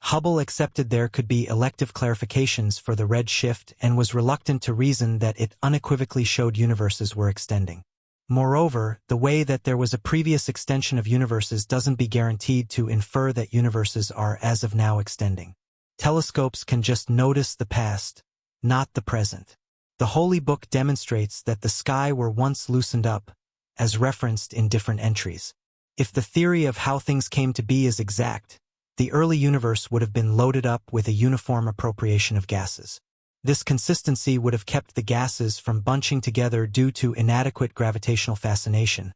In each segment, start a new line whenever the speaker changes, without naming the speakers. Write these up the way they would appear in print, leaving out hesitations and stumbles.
Hubble accepted there could be elective clarifications for the red shift and was reluctant to reason that it unequivocally showed universes were extending. Moreover, the way that there was a previous extension of universes doesn't be guaranteed to infer that universes are as of now extending. Telescopes can just notice the past, not the present. The Holy Book demonstrates that the sky were once loosened up, as referenced in different entries. If the theory of how things came to be is exact, the early universe would have been loaded up with a uniform appropriation of gases. This consistency would have kept the gases from bunching together due to inadequate gravitational fascination,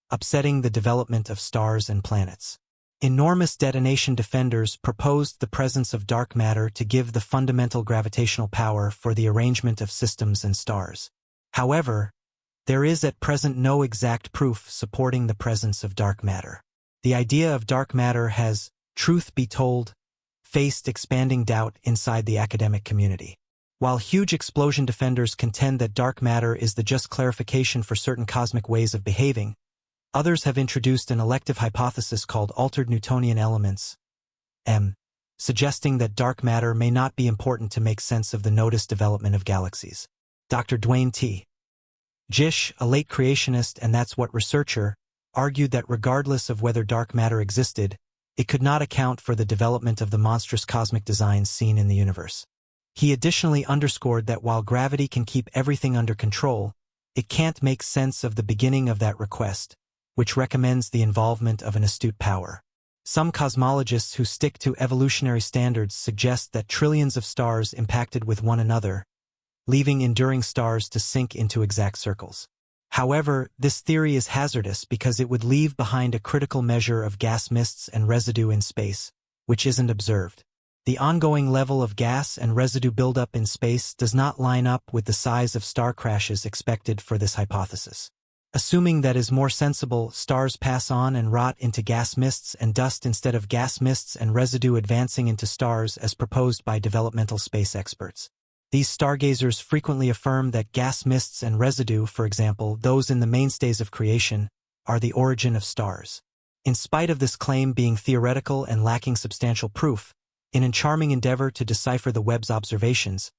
upsetting the development of stars and planets. Enormous detonation defenders proposed the presence of dark matter to give the fundamental gravitational power for the arrangement of systems and stars. However, there is at present no exact proof supporting the presence of dark matter. The idea of dark matter has, truth be told, faced expanding doubt inside the academic community. While huge explosion defenders contend that dark matter is the just clarification for certain cosmic ways of behaving, others have introduced an elective hypothesis called altered Newtonian elements, suggesting that dark matter may not be important to make sense of the noticed development of galaxies. Dr. Dwayne T. Gish, a late creationist and that's what researcher, argued that regardless of whether dark matter existed, it could not account for the development of the monstrous cosmic designs seen in the universe. He additionally underscored that while gravity can keep everything under control, it can't make sense of the beginning of that request, which recommends the involvement of an astute power. Some cosmologists who stick to evolutionary standards suggest that trillions of stars impacted with one another, leaving enduring stars to sink into exact circles. However, this theory is hazardous because it would leave behind a critical measure of gas mists and residue in space, which isn't observed. The ongoing level of gas and residue buildup in space does not line up with the size of star crashes expected for this hypothesis. Assuming that is more sensible, stars pass on and rot into gas mists and dust instead of gas mists and residue advancing into stars as proposed by developmental space experts. These stargazers frequently affirm that gas mists and residue, for example, those in the mainstays of creation, are the origin of stars. In spite of this claim being theoretical and lacking substantial proof, in a charming endeavor to decipher the Webb's observations,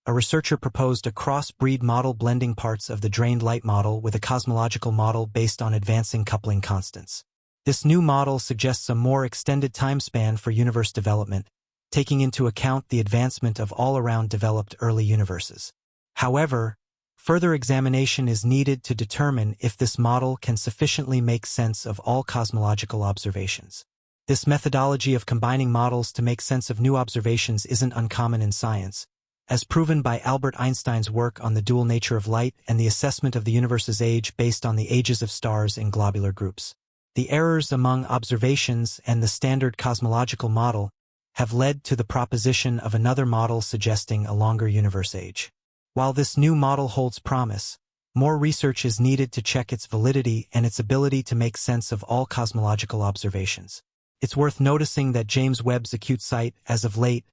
a researcher proposed a cross-breed model blending parts of the drained light model with a cosmological model based on advancing coupling constants. This new model suggests a more extended time span for universe development, taking into account the advancement of all-around developed early universes. However, further examination is needed to determine if this model can sufficiently make sense of all cosmological observations. This methodology of combining models to make sense of new observations isn't uncommon in science, as proven by Albert Einstein's work on the dual nature of light and the assessment of the universe's age based on the ages of stars in globular groups. The errors among observations and the standard cosmological model have led to the proposition of another model suggesting a longer universe age. While this new model holds promise, more research is needed to check its validity and its ability to make sense of all cosmological observations. It's worth noticing that James Webb's acute sight, as of late,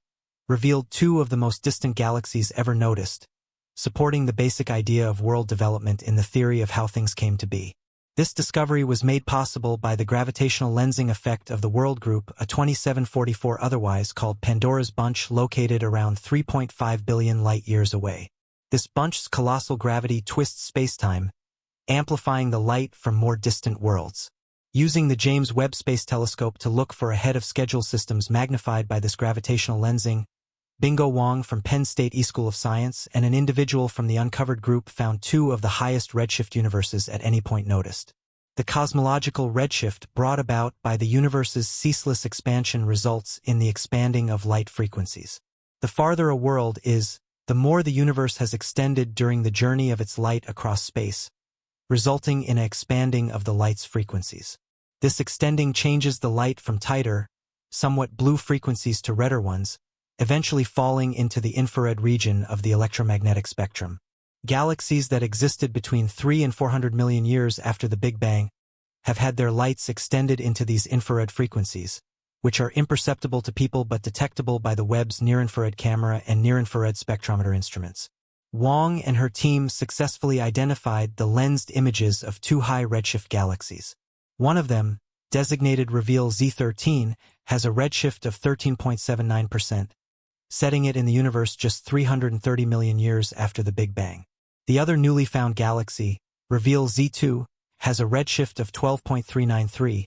revealed two of the most distant galaxies ever noticed, supporting the basic idea of world development in the theory of how things came to be. This discovery was made possible by the gravitational lensing effect of the World Group, a 2744 otherwise called Pandora's Bunch located around 3.5 billion light-years away. This bunch's colossal gravity twists spacetime, amplifying the light from more distant worlds. Using the James Webb Space Telescope to look for ahead-of-schedule systems magnified by this gravitational lensing, Bingo Wang from Penn State E-School of Science and an individual from the Uncovered Group found two of the highest redshift universes at any point noticed. The cosmological redshift brought about by the universe's ceaseless expansion results in the expanding of light frequencies. The farther a world is, the more the universe has extended during the journey of its light across space, resulting in an expanding of the light's frequencies. This extending changes the light from tighter, somewhat blue frequencies to redder ones, eventually falling into the infrared region of the electromagnetic spectrum. Galaxies that existed between 3 and 400 million years after the Big Bang have had their lights extended into these infrared frequencies, which are imperceptible to people but detectable by the Webb's near-infrared camera and near-infrared spectrometer instruments. Wang and her team successfully identified the lensed images of two high redshift galaxies. One of them, designated Reveal Z13, has a redshift of 13.79%, setting it in the universe just 330 million years after the Big Bang. The other newly found galaxy, Reveal Z2, has a redshift of 12.393,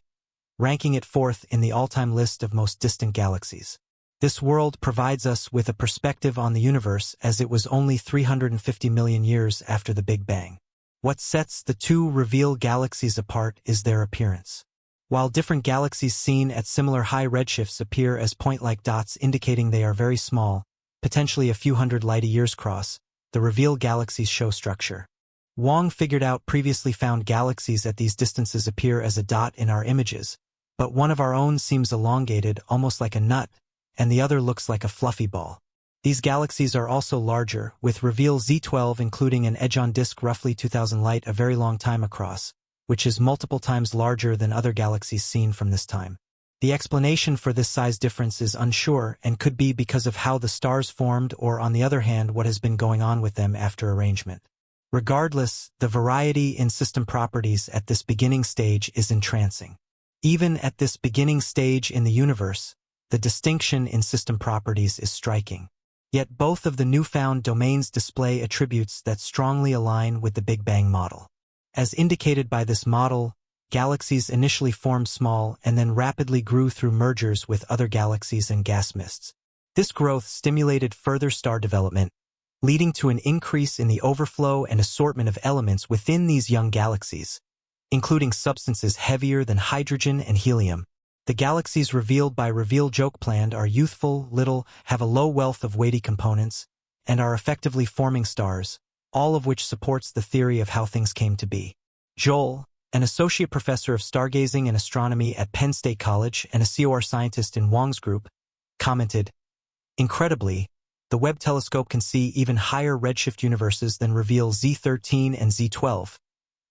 ranking it fourth in the all-time list of most distant galaxies. This world provides us with a perspective on the universe as it was only 350 million years after the Big Bang. What sets the two Reveal galaxies apart is their appearance. While different galaxies seen at similar high redshifts appear as point-like dots indicating they are very small, potentially a few hundred light-years cross, the Reveal galaxies show structure. Wong figured out previously found galaxies at these distances appear as a dot in our images, but one of our own seems elongated, almost like a nut, and the other looks like a fluffy ball. These galaxies are also larger, with Reveal Z12 including an edge on disk roughly 2000 light a very long time across, which is multiple times larger than other galaxies seen from this time. The explanation for this size difference is unsure and could be because of how the stars formed or, on the other hand, what has been going on with them after arrangement. Regardless, the variety in system properties at this beginning stage is entrancing. Even at this beginning stage in the universe, the distinction in system properties is striking. Yet both of the newfound domains display attributes that strongly align with the Big Bang model. As indicated by this model, galaxies initially formed small and then rapidly grew through mergers with other galaxies and gas mists. This growth stimulated further star development, leading to an increase in the overflow and assortment of elements within these young galaxies, including substances heavier than hydrogen and helium. The galaxies revealed by Reveal Jokeplanned are youthful, little, have a low wealth of weighty components, and are effectively forming stars, all of which supports the theory of how things came to be. Joel, an associate professor of stargazing and astronomy at Penn State College and a COR scientist in Wong's group, commented, "Incredibly, the Webb telescope can see even higher redshift universes than Reveal Z13 and Z12,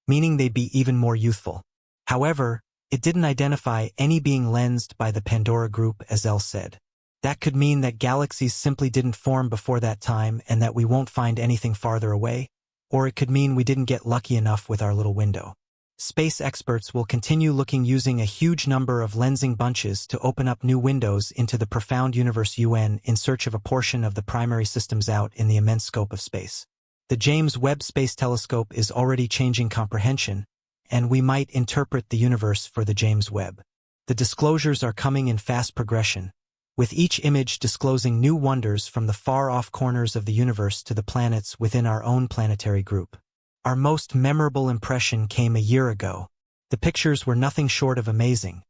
meaning they'd be even more youthful. However, it didn't identify any being lensed by the Pandora group, as Elle said. That could mean that galaxies simply didn't form before that time and that we won't find anything farther away, or it could mean we didn't get lucky enough with our little window." Space experts will continue looking using a huge number of lensing bunches to open up new windows into the profound universe UN in search of a portion of the primary systems out in the immense scope of space. The James Webb Space Telescope is already changing comprehension, and we might interpret the universe for the James Webb. The disclosures are coming in fast progression, with each image disclosing new wonders from the far-off corners of the universe to the planets within our own planetary group. Our most memorable impression came a year ago. The pictures were nothing short of amazing.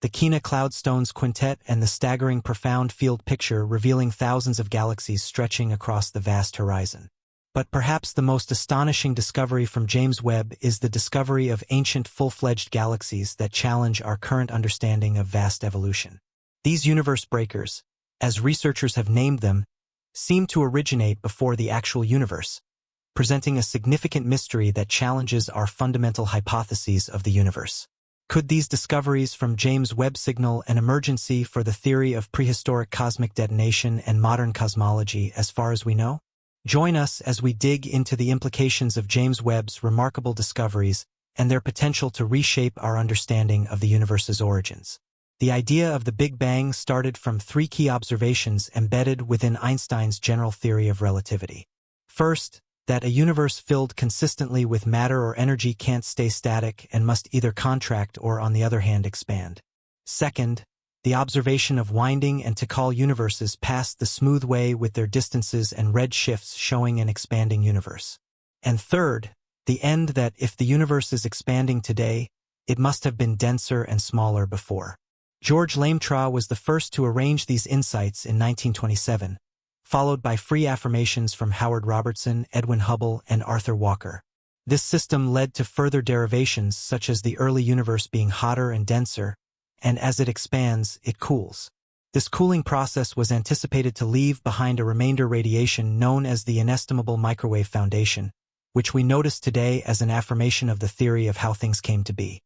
The Kina Cloudstones Quintet and the staggering profound field picture revealing thousands of galaxies stretching across the vast horizon. But perhaps the most astonishing discovery from James Webb is the discovery of ancient full-fledged galaxies that challenge our current understanding of vast evolution. These universe breakers, as researchers have named them, seem to originate before the actual universe, presenting a significant mystery that challenges our fundamental hypotheses of the universe. Could these discoveries from James Webb signal an emergency for the theory of prehistoric cosmic detonation and modern cosmology as far as we know? Join us as we dig into the implications of James Webb's remarkable discoveries and their potential to reshape our understanding of the universe's origins. The idea of the Big Bang started from three key observations embedded within Einstein's general theory of relativity. First, that a universe filled consistently with matter or energy can't stay static and must either contract or, on the other hand, expand. Second, the observation of winding and Tikal universes past the smooth way with their distances and red shifts showing an expanding universe. And third, the end that if the universe is expanding today, it must have been denser and smaller before. George Lemaitre was the first to arrange these insights in 1927, followed by free affirmations from Howard Robertson, Edwin Hubble, and Arthur Walker. This system led to further derivations such as the early universe being hotter and denser, and as it expands, it cools. This cooling process was anticipated to leave behind a remainder radiation known as the inestimable microwave foundation, which we notice today as an affirmation of the theory of how things came to be.